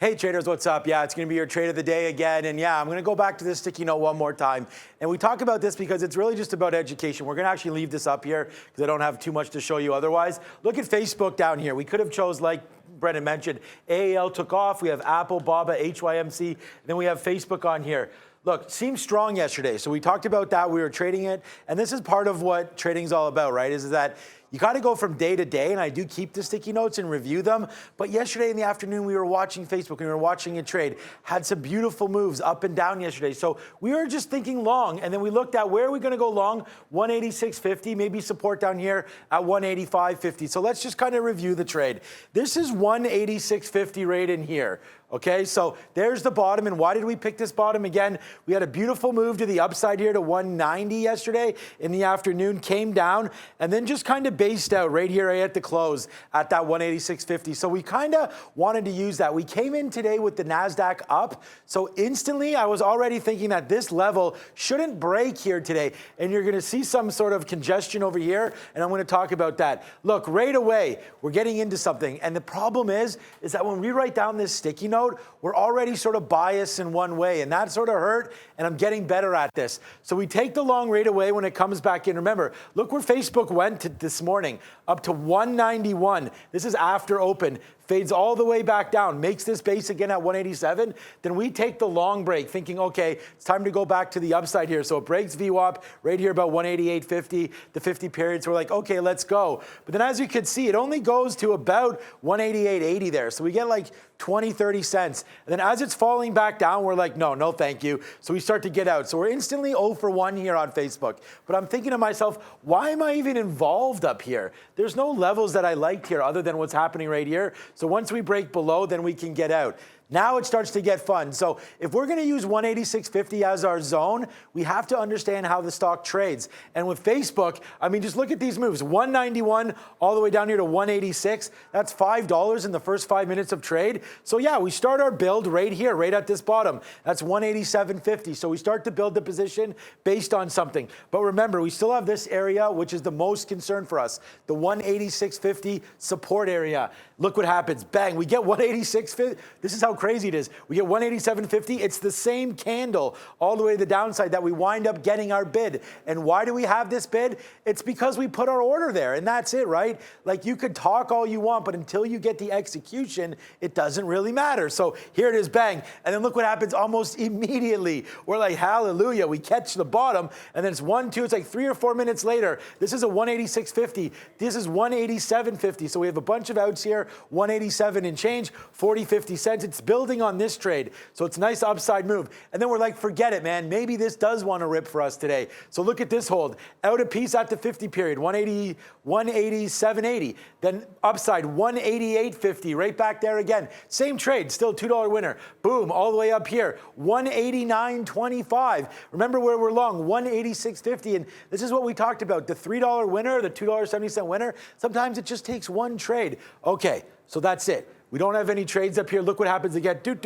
Hey traders, what's up? Yeah, it's gonna be your trade of the day again. And yeah, I'm gonna go back to this sticky note one more time. And we talk about this because it's really just about education. We're gonna actually leave this up here because I don't have too much to show you otherwise. Look at Facebook down here. We could have chose, like Brendan mentioned, AAL took off. We have Apple, BABA, HYMC, and then we have Facebook on here. Look, seemed strong yesterday. So we talked about that. We were trading it. And this is part of what trading's all about, right? Is that you got to go from day to day, and I do keep the sticky notes and review them. But yesterday in the afternoon, we were watching Facebook, and we were watching it trade. Had some beautiful moves up and down yesterday. So we were just thinking long, and then we looked at where are we going to go long? 186.50, maybe support down here at 185.50. So let's just kind of review the trade. This is 186.50 right in here. Okay, so there's the bottom, and why did we pick this bottom again? We had a beautiful move to the upside here to 190 yesterday in the afternoon, came down, and then just kind of based out right here at the close at that 186.50. So we kind of wanted to use that. We came in today with the NASDAQ up, so instantly I was already thinking that this level shouldn't break here today, and you're gonna see some sort of congestion over here, and I'm gonna talk about that. Look, right away, we're getting into something, and the problem is that when we write down this sticky note, we're already sort of biased in one way, and that sort of hurt, and I'm getting better at this. So we take the long right away when it comes back in. Remember, look where Facebook went this morning, up to 191. This is after open. Fades all the way back down, makes this base again at 187, then we take the long break thinking, okay, it's time to go back to the upside here. So it breaks VWAP right here about 188.50, the 50 periods. We're like, okay, let's go. But then as you can see, it only goes to about 188.80 there. So we get like 20, 30 cents. And then as it's falling back down, we're like, no, thank you. So we start to get out. So we're instantly 0 for 1 here on Facebook. But I'm thinking to myself, why am I even involved up here? There's no levels that I liked here other than what's happening right here. So once we break below, then we can get out. Now it starts to get fun. So if we're gonna use 186.50 as our zone, we have to understand how the stock trades. And with Facebook, I mean, just look at these moves. 191 all the way down here to 186. That's $5 in the first 5 minutes of trade. So yeah, we start our build right here, right at this bottom. That's 187.50. So we start to build the position based on something. But remember, we still have this area, which is the most concern for us, the 186.50 support area. Look what happens. Bang, we get 186.50. This is how crazy it is. We get 187.50. It's the same candle all the way to the downside that we wind up getting our bid. And why do we have this bid? It's because we put our order there, and that's it, right? Like, you could talk all you want, but until you get the execution, it doesn't really matter. So here it is, bang. And then look what happens almost immediately. We're like, hallelujah. We catch the bottom, and then it's 1, 2, it's like 3 or 4 minutes later. This is a 186.50. This is 187.50. So we have a bunch of outs here, 187 and change, 40, 50 cents. It's building on this trade. So it's a nice upside move. And then we're like, forget it, man. Maybe this does want to rip for us today. So look at this hold. Out a piece at the 50 period, 187.80. Then upside, 188.50. Right back there again. Same trade, still $2 winner. Boom, all the way up here, 189.25. Remember where we're long, 186.50. And this is what we talked about, the $3 winner, the $2.70 winner. Sometimes it just takes one trade. Okay, so that's it. We don't have any trades up here. Look what happens again. Doot.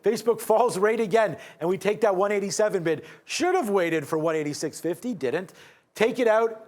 Facebook falls right again, and we take that 187 bid. Should have waited for 186.50, didn't. Take it out,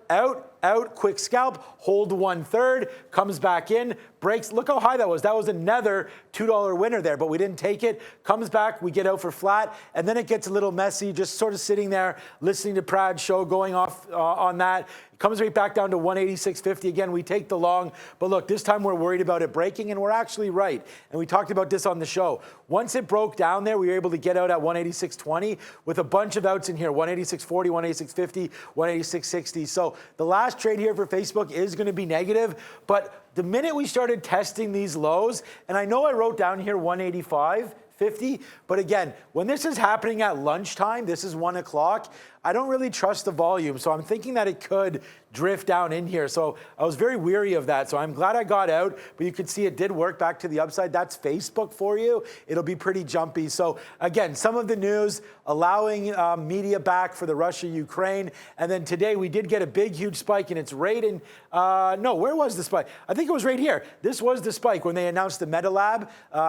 quick scalp, hold 1/3, comes back in, breaks. Look how high that was. That was another $2 winner there, but we didn't take it. Comes back, we get out for flat, and then it gets a little messy, just sort of sitting there, listening to Prad's show, going off on that. It comes right back down to 186.50. Again, we take the long, but look, this time we're worried about it breaking, and we're actually right. And we talked about this on the show. Once it broke down there, we were able to get out at 186.20 with a bunch of outs in here, 186.40, 186.50, 186.60. So the last trade here for Facebook is going to be negative, but the minute we started testing these lows, and I know I wrote down here 185.50, but again, when this is happening at lunchtime, this is 1 o'clock, I don't really trust the volume, so I'm thinking that it could drift down in here. So I was very weary of that. So I'm glad I got out, but you can see it did work back to the upside. That's Facebook for you. It'll be pretty jumpy. So again, some of the news allowing media back for the Russia-Ukraine. And then today we did get a big, huge spike, and it's right in, no, where was the spike? I think it was right here. This was the spike when they announced the Meta Lab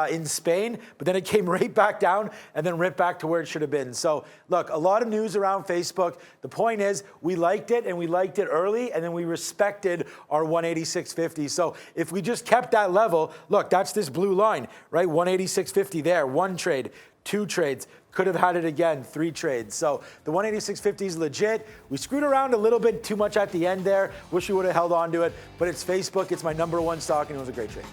in Spain, but then it came right back down and then ripped back to where it should have been. So look, a lot of news around Facebook. Facebook. The point is, we liked it and we liked it early, and then we respected our 186.50. So if we just kept that level, look, that's this blue line, right? 186.50 there, 1 trade, 2 trades. Could have had it again, 3 trades. So the 186.50 is legit. We screwed around a little bit too much at the end there. Wish we would have held on to it, but it's Facebook. It's my #1 stock, and it was a great trade.